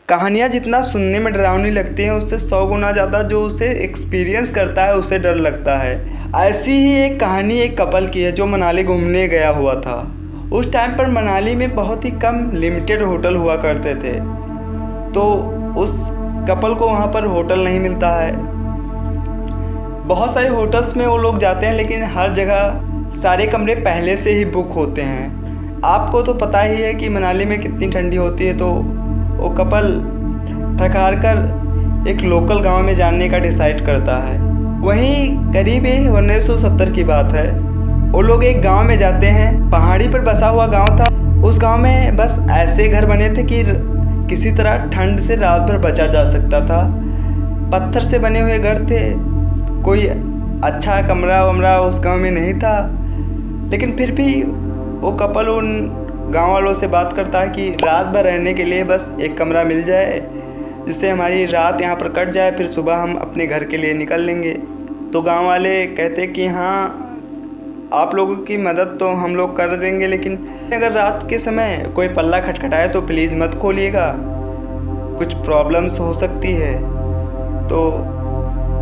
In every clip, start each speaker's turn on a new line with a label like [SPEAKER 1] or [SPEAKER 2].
[SPEAKER 1] कहानियाँ जितना सुनने में डरावनी लगती हैं उससे 100 गुना ज़्यादा जो उसे एक्सपीरियंस करता है उसे डर लगता है। ऐसी ही एक कहानी एक कपल की है जो मनाली घूमने गया हुआ था। उस टाइम पर मनाली में बहुत ही कम लिमिटेड होटल हुआ करते थे, तो उस कपल को वहाँ पर होटल नहीं मिलता है। बहुत सारे होटल्स में वो लोग जाते हैं लेकिन हर जगह सारे कमरे पहले से ही बुक होते हैं। आपको तो पता ही है कि मनाली में कितनी ठंडी होती है, तो वो कपल थक हार कर एक लोकल गांव में जाने का डिसाइड करता है। वहीं करीब 1970 की बात है। वो लोग एक गांव में जाते हैं, पहाड़ी पर बसा हुआ गांव था। उस गांव में बस ऐसे घर बने थे कि किसी तरह ठंड से रात भर बचा जा सकता था। पत्थर से बने हुए घर थे, कोई अच्छा कमरा वमरा उस गांव में नहीं था। लेकिन फिर भी वो कपल उन गांव वालों से बात करता है कि रात भर रहने के लिए बस एक कमरा मिल जाए, जिससे हमारी रात यहाँ पर कट जाए, फिर सुबह हम अपने घर के लिए निकल लेंगे। तो गांव वाले कहते कि हाँ, आप लोगों की मदद तो हम लोग कर देंगे, लेकिन अगर रात के समय कोई पल्ला खटखटाए तो प्लीज़ मत खोलिएगा, कुछ प्रॉब्लम्स हो सकती है। तो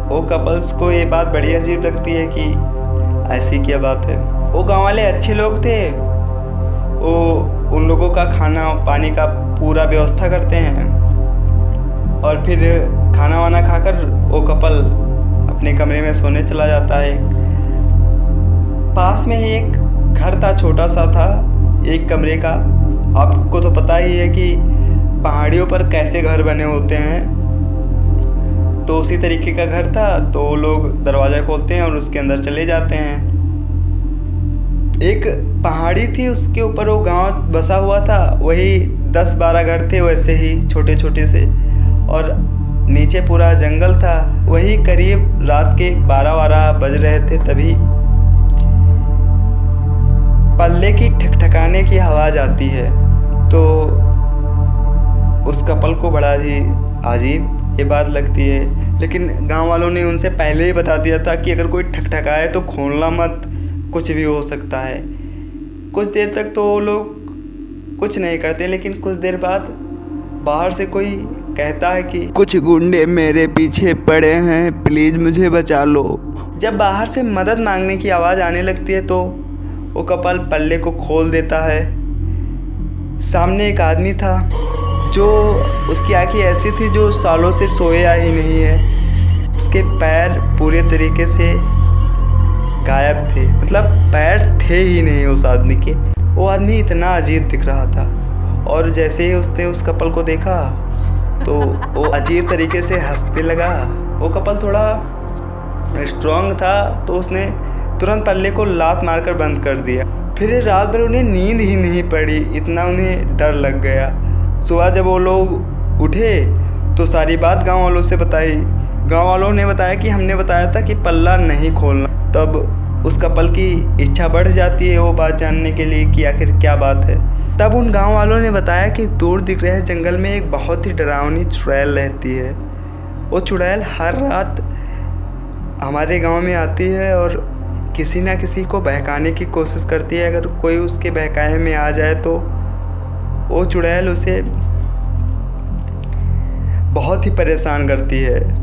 [SPEAKER 1] वो कपल्स को ये बात बड़ी अजीब लगती है कि ऐसी क्या बात है। वो गांव वाले अच्छे लोग थे, वो उन लोगों का खाना पानी का पूरा व्यवस्था करते हैं और फिर खाना वाना खाकर वो कपल अपने कमरे में सोने चला जाता है। पास में ही एक घर था, छोटा सा था, एक कमरे का। आपको तो पता ही है कि पहाड़ियों पर कैसे घर बने होते हैं, तो उसी तरीके का घर था। तो वो लोग दरवाज़ा खोलते हैं और उसके अंदर चले जाते हैं। एक पहाड़ी थी, उसके ऊपर वो गांव बसा हुआ था। वही 10-12 घर थे वैसे ही छोटे छोटे से, और नीचे पूरा जंगल था। वही करीब रात के 12-12 बज रहे थे, तभी पल्ले की ठकठकाने की आवाज़ आती है। तो उस कपल को बड़ा ही अजीब ये बात लगती है, लेकिन गांव वालों ने उनसे पहले ही बता दिया था कि अगर कोई ठकठकाए तो खोलना मत, कुछ भी हो सकता है। कुछ देर तक तो वो लोग कुछ नहीं करते, लेकिन कुछ देर बाद बाहर से कोई कहता है कि कुछ गुंडे मेरे पीछे पड़े हैं, प्लीज़ मुझे बचा लो। जब बाहर से मदद मांगने की आवाज़ आने लगती है तो वो कपल पल्ले को खोल देता है। सामने एक आदमी था जो उसकी आंखें ऐसी थी जो सालों से सोया ही नहीं है। उसके पैर पूरे तरीके से गायब थे, मतलब पैर थे ही नहीं उस आदमी के। वो आदमी इतना अजीब दिख रहा था, और जैसे ही उसने उस कपल को देखा तो वो अजीब तरीके से हंसने लगा। वो कपल थोड़ा स्ट्रांग था, तो उसने तुरंत पल्ले को लात मारकर बंद कर दिया। फिर रात भर उन्हें नींद ही नहीं पड़ी, इतना उन्हें डर लग गया। सुबह जब वो लोग उठे तो सारी बात गांव वालों से बताई। गांव वालों ने बताया कि हमने बताया था कि पल्ला नहीं खोलना। तब उस कपल की इच्छा बढ़ जाती है वो बात जानने के लिए कि आखिर क्या बात है। तब उन गांव वालों ने बताया कि दूर दिख रहे जंगल में एक बहुत ही डरावनी चुड़ैल रहती है। वो चुड़ैल हर रात हमारे गांव में आती है और किसी ना किसी को बहकाने की कोशिश करती है। अगर कोई उसके बहकाए में आ जाए तो वो चुड़ैल उसे बहुत ही परेशान करती है।